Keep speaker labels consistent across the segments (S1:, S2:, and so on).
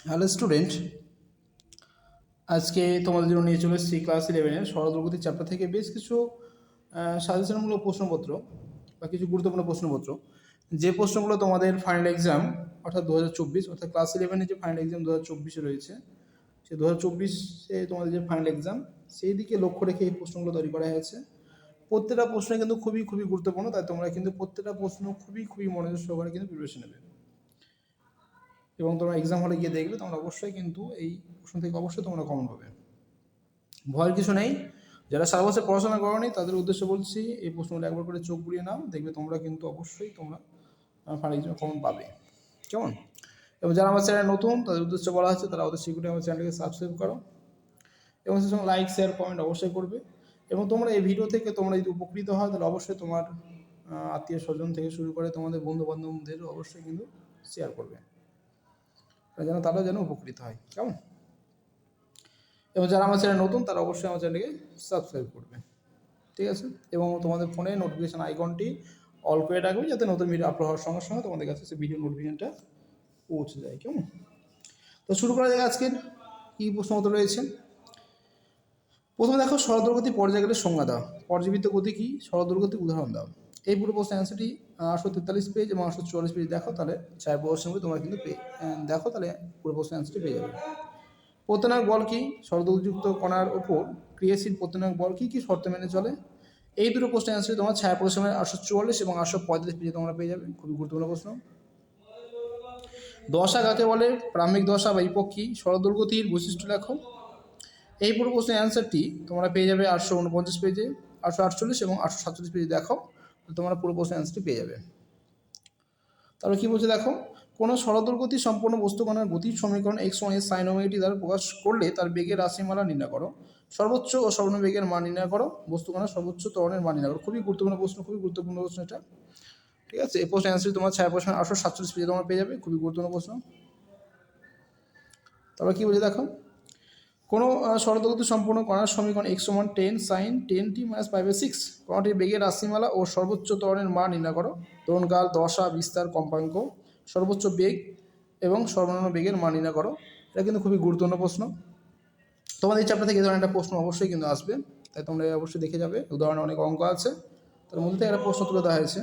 S1: Hello student, আজকে তোমাদের জন্য নিয়ে চলে এসেছি ক্লাস 11-এর সরলদর্গতি চ্যাপ্টার থেকে বেশ কিছু সাজেশনমূলক প্রশ্নপত্র বা কিছু গুরুত্বপূর্ণ প্রশ্নপত্র, যে প্রশ্নগুলো তোমাদের ফাইনাল এক্সাম অর্থাৎ 2024 অর্থাৎ ক্লাস 11-এর যে ফাইনাল এক্সাম 2024-এ রয়েছে, সেই 2024-এ তোমাদের যে ফাইনাল এক্সাম সেই দিকে লক্ষ্য রেখে এই প্রশ্নগুলো তৈরি করা হয়েছে। প্রত্যেকটা প্রশ্ন কিন্তু খুবই খুবই গুরুত্বপূর্ণ, তাই তোমরা কিন্তু প্রত্যেকটা প্রশ্ন খুবই খুবই মনোযোগ সহকারে কিন্তু প্রিপারেশন নেবে এবং তোমরা এক্সাম হলে গিয়ে দেখবে তোমরা অবশ্যই কিন্তু এই প্রশ্ন থেকে অবশ্যই তোমরা কমন পাবে। ভয়ের কিছু নেই। যারা সারা বছর পড়াশোনা করোনি তাদের উদ্দেশ্যে বলছি, এই প্রশ্নগুলো একবার করে চোখ বুলিয়ে নাও, দেখবে তোমরা কিন্তু অবশ্যই তোমরা ফাইনাল এক্সামে কমন পাবে। কেমন? এবং যারা আমার চ্যানেল নতুন তাদের উদ্দেশ্যে বলা হচ্ছে তারা অতি শীঘ্রই আমার চ্যানেলকে সাবস্ক্রাইব করো এবং সেই সঙ্গে লাইক শেয়ার কমেন্ট অবশ্যই করবে। এবং তোমরা এই ভিডিও থেকে তোমরা যদি উপকৃত হয় তাহলে অবশ্যই তোমার আত্মীয় স্বজন থেকে শুরু করে তোমাদের বন্ধু বান্ধবদের অবশ্যই কিন্তু শেয়ার করবে, যেন তারা যেন উপকৃত হয়। কেমন? এবং যারা আমার চ্যানেল নতুন তারা অবশ্যই আমার চ্যানেলকে সাবস্ক্রাইব করবে, ঠিক আছে? এবং তোমাদের ফোনে নোটিফিকেশান আইকনটি অল করে রাখবে, যাতে নতুন ভিডিও আপলোড হওয়ার সঙ্গে সঙ্গে তোমাদের কাছে সেই ভিডিও নোটিফিকেশানটা পৌঁছে যায়। কেমন? তো শুরু করা যাক আজকের কী প্রশ্নপত্র রয়েছে। প্রথমে দেখো, সরলদর্গতি পর্যায়কালের সংজ্ঞা দাও। পর্যাবৃত্ত গতি কী? সরলদর্গতির উদাহরণ দাও। এই পুরো প্রশ্নের অ্যান্সারটি 843 পেজ এবং 844 পেজ দেখো, তাহলে 4 প্রশ্নগুলো তোমরা কিন্তু দেখো, তাহলে পুরো প্রশ্নের অ্যান্সারটি পেয়ে যাবে। প্রত্যনায়ক বল কি? সরলদর্গযুক্ত কণার ওপর ক্রিয়াশীল প্রত্যনায়ক বল কী কী শর্ত মেনে চলে? এই দুটো প্রশ্নের অ্যান্সার তোমার ছায়া পরিশ্রমের 844 এবং 845 পেজে তোমরা পেয়ে যাবে। খুবই গুরুত্বপূর্ণ প্রশ্ন। দশা কাকে বলে? প্রাথমিক দশা বা একক কী? সরলদর্গতির বৈশিষ্ট্য লেখো। এই পুরো প্রশ্নের অ্যান্সারটি তোমরা পেয়ে যাবে 849 পেজে, 848 এবং 847 পেজে দেখো, তোমরা পুরো প্রশ্নের অ্যান্সারটি পেয়ে যাবে। তারপরে কী বলছে দেখো, কোনো সরলদর্গতি সম্পন্ন বস্তুকণার গতির সমীকরণ x1 এর সাইন ওমেগাটি দ্বারা প্রকাশ করলে তার বেগের রাশিমালা নির্ণয় করো। সর্বোচ্চ ও সর্বনিম্ন বেগের মান নির্ণয় করো। বস্তুকণার সর্বোচ্চ ত্বরণের মান নির্ণয় করো। খুবই গুরুত্বপূর্ণ প্রশ্ন, খুবই গুরুত্বপূর্ণ প্রশ্ন এটা, ঠিক আছে? এই প্রশ্নের অ্যান্সার তোমার 6 প্রশ্ন 847 পেজে তোমরা পেয়ে যাবে। খুবই গুরুত্বপূর্ণ প্রশ্ন। তারপর কী বলছে দেখো, কোনো সরলদর্গতি সম্পূর্ণ কণার সমীকরণ x সমান 10 sin 10t - π/6, কণাটির বেগের রাশিমালা ও সর্বোচ্চ ত্বরণের মান নির্ণয় করো। ত্বরণকাল, দশা, বিস্তার, কম্পাঙ্ক, সর্বোচ্চ বেগ এবং সর্বনিম্ন বেগের মান নির্ণয় করো। এটা কিন্তু খুবই গুরুত্বপূর্ণ প্রশ্ন। তোমাদের এই চ্যাপ্টার থেকে এই ধরনের একটা প্রশ্ন অবশ্যই কিন্তু আসবে, তাই তোমরা অবশ্যই দেখে যাবে। উদাহরণে অনেক অঙ্ক আছে, তার মধ্যে থেকে একটা প্রশ্ন তুলে দেওয়া হয়েছে।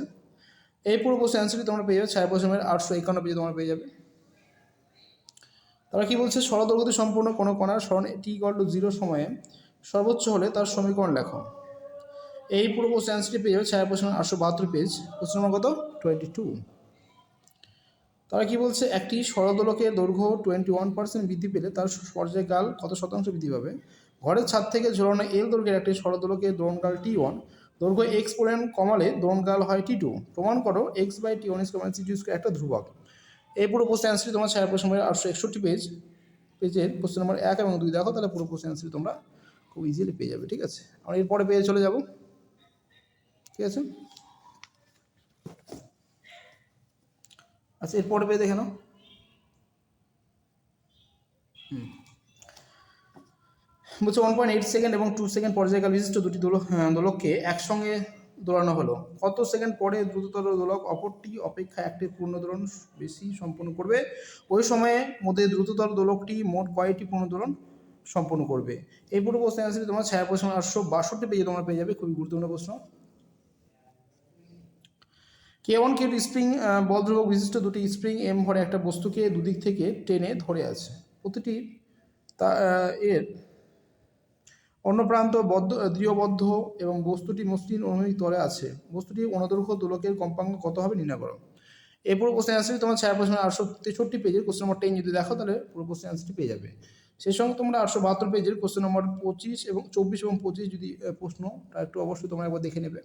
S1: এই পুরো প্রশ্নের অ্যান্সারটি তোমরা পেয়ে যাবে 6 প্রশ্নের 851 পেজে তোমরা পেয়ে যাবে। তারা কি বলছে, সরলদর্গতি সম্পূর্ণ কোনো কণার সরণ t=0 সময়ে সর্বোচ্চ হলে তার সমীকরণ লেখো। এই পুরো প্রশ্ন অ্যান্সারটি পেয়ে যাবে 6 প্রশ্ন 872 পেজ, প্রশ্ন নম্বর কত? 22। তারা কি বলছে, একটি সরলদোলকের দৈর্ঘ্য 21% বৃদ্ধি পেলে তার পর্যায়কাল কত শতাংশ বৃদ্ধি পাবে? ঘরের ছাদ থেকে ঝোলানো এল দৈর্ঘ্যের একটি সরলদোলকের দোলনকাল t1, দৈর্ঘ্য x পরিমাণ কমালে দোলনকাল হয় t2। প্রমাণ করো x/t1² একটা ধ্রুবক। এই পুরো প্রশ্নের অ্যান্সারটি তোমার 6 প্রশ্ন 861 পেজের প্রশ্ন নম্বর 1 এবং 2 দেখো, তাহলে পুরো প্রশ্নের অ্যান্সারটি তোমরা খুব ইজিলি পেয়ে যাবে, ঠিক আছে? আমরা এরপরে পেয়ে চলে যাব, ঠিক আছে? আচ্ছা, এরপরে পেয়ে দেখে নাও। বলছে 1.8 সেকেন্ড এবং 2 সেকেন্ড পর্যায়কাল বিশিষ্ট দুটি দোলককে একসঙ্গে দোলানো হলো। কত সেকেন্ড পরে দ্রুততর দোলক অপরটি অপেক্ষা একটি পূর্ণ দোলন বেশি সম্পন্ন করবে? ওই সময়ে মধ্যে দ্রুততর দোলকটি মোট কয়টি পূর্ণ দোলন সম্পন্ন করবে? এই পুরো প্রশ্নের অ্যান্সারটি তোমার 6 প্রশ্ন 862 পেজে তোমরা পেয়ে যাবে। খুবই গুরুত্বপূর্ণ প্রশ্ন। K1 K2 স্প্রিং বল ধ্রুবক বিশিষ্ট দুটি স্প্রিং এম ভরে একটা বস্তুকে দুদিক থেকে টেনে ধরে আছে। প্রতিটি এর অন্য প্রান্ত দৃঢ়বদ্ধ এবং বস্তুটি মসৃণ অনুভূমিক তলে আছে। বস্তুটি অনুদৈর্ঘ্য দোলকের কম্পাঙ্ক কত হবে নির্ণয় করো। এই পুরো প্রশ্নের অ্যান্সারটি তোমার 6 প্রশ্ন 863 পেজের কোশ্চেন নম্বর 10 যদি দেখো, তাহলে পুরো প্রশ্নের অ্যান্সারটি পেয়ে যাবে। সেই সঙ্গে তোমরা 872 পেজের কোশ্চেন নম্বর 24 এবং 25 যদি প্রশ্নটা একটু অবশ্যই তোমরা একবার দেখে নেবে।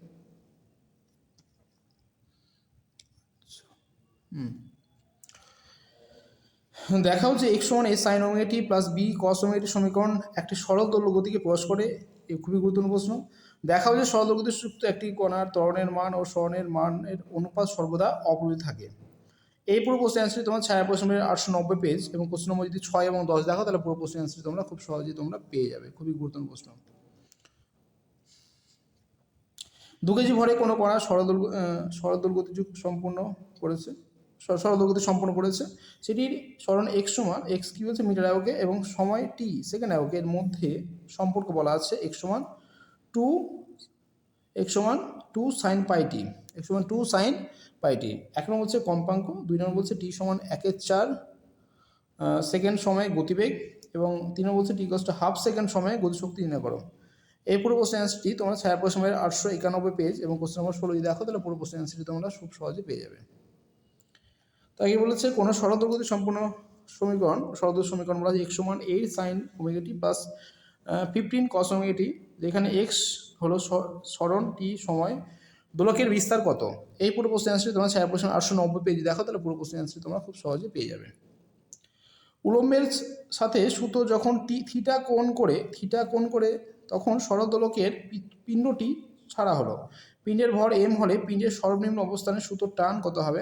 S1: দেখাও যে x সমান a sin omega t plus b cos omega t সমীকরণ একটি সরল দোলক গতিকে প্রকাশ করে। এই খুবই গুরুত্বপূর্ণ প্রশ্ন। দেখাও যে সরল গতিযুক্ত একটি কণার ত্বরণের মান ও সরণের মানের অনুপাত সর্বদা অপরিবর্তিত থাকে। এই পুরো প্রশ্নের অ্যান্সারটি তোমার 6 প্রশ্নের 890 পেজ এবং প্রশ্ন নম্বর যদি 6 এবং 10 দেখো, তাহলে পুরো প্রশ্নের অ্যান্সারটি তোমরা খুব সহজেই তোমরা পেয়ে যাবে। খুবই গুরুত্বপূর্ণ প্রশ্ন। 2 কেজি ভরে কোনো কণা সরল দোলক গতিযুক্ত সম্পূর্ণ করেছে। সরলদৈর্ঘ্যতে সম্পন্ন করেছে, সেটির সরণ এক্স সমান এক্স কি বলছে মিটার এককে এবং সময় টি সেকেন্ড এককের মধ্যে সম্পর্ক বলা আছে টু এক্স সমান টু সাইন পাই টি, এক্স সমান টু সাইন পাই টি। এক নম্বর হচ্ছে কম্পাঙ্ক, 2 নম্বর বলছে টি সমান 1/4 সেকেন্ড সময়ে গতিবেগ এবং 3 নম্বর বলছে টি ইকুয়ালস টু হাফ সেকেন্ড সময়ে গতিশক্তি নির্ণয় করো। এই পুরো কোশ্চেন অ্যান্সারটি তোমরা ছায়া প্রশ্নের 891 পেজ এবং কোশ্চেন নম্বর 16 যদি দেখো তাহলে পুরো কোশ্চেন অ্যান্সারটি তোমরা খুব সহজে পেয়ে যাবে। তাই বলেছে কোনো সরলদৈর্ঘ্য সম্পূর্ণ সরলদৈর্ঘ্য সমীকরণ বলা হয় এক্স সমান 8 সাইন ওমেগা টি প্লাস 15 কস ওমেগা টি, যেখানে এক্স হলো সরণ, টি সময়, দোলকের বিস্তার কত। এই পুরো কোশ্চেন অ্যান্সারটি তোমরা ছায়া প্রশ্ন 890 পেজ দেখো তাহলে পুরো কোশ্চেন অ্যান্সারটি তোমরা খুব সহজে পেয়ে যাবে। উলম্বের সাথে সুতো যখন থিটা কোণ করে তখন সরলদোলকের পিণ্ডটি ছাড়া হলো, পিণ্ডের ভর এম হলে পিণ্ডের সর্বনিম্ন অবস্থানে সুতোর টান কত হবে।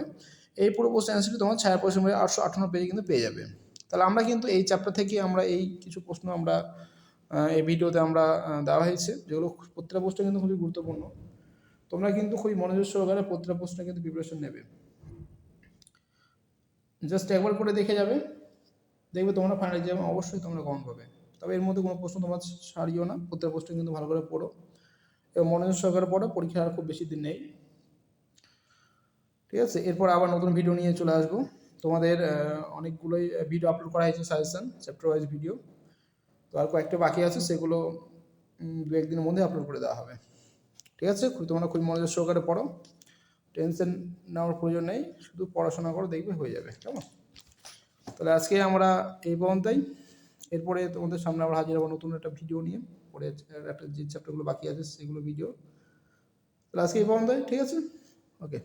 S1: এই পুরো কোশ্চেন অ্যান্সারটি তোমার ছায়া প্রশ্ন 858 পেজে কিন্তু পেয়ে যাবে। তাহলে আমরা কিন্তু এই চ্যাপ্টার থেকে আমরা এই কিছু প্রশ্ন আমরা এই ভিডিওতে আমরা দেওয়া হয়েছে, যেগুলো প্রত্যেকটা প্রশ্ন কিন্তু খুবই গুরুত্বপূর্ণ। তোমরা কিন্তু খুবই মনোযোগ সহকারে প্রত্যেকটা প্রশ্ন কিন্তু প্রিপারেশন নেবে, জাস্ট একবার করে দেখে যাবে, দেখবে তোমরা ফাইনাল এক্সামে অবশ্যই তোমরা কমন পাবে। তবে এর মধ্যে কোনো প্রশ্ন তোমরা ছাড়িও না, প্রত্যেক প্রশ্ন কিন্তু ভালো করে পড়ো এবং মনোযোগ সহকারে পড়ো, পরীক্ষা আর খুব বেশি দিন নেই, ঠিক আছে। এরপর আবার নতুন ভিডিও নিয়ে চলে আসবো। তোমাদের অনেকগুলোই ভিডিও আপলোড করা হয়েছে, সাজেশন চ্যাপ্টার ওয়াইজ ভিডিও, তো আর কয়েকটা বাকি আছে, সেগুলো 2-1 দিনের মধ্যে আপলোড করে দেওয়া হবে, ঠিক আছে। তোমরা খুব মনোযোগ সহকারে পড়ো, টেনশন নেওয়ার প্রয়োজন নেই, শুধু পড়াশোনা করো, দেখবে হয়ে যাবে, কেমন। তাহলে আজকে আমরা এই পর্যন্তই, এরপরে তোমাদের সামনে আবার হাজির হবো নতুন একটা ভিডিও নিয়ে, পরে একটা যে চ্যাপ্টারগুলো বাকি আছে সেগুলো ভিডিও। তাহলে আজকে এই পর্যন্তই, ঠিক আছে, ওকে।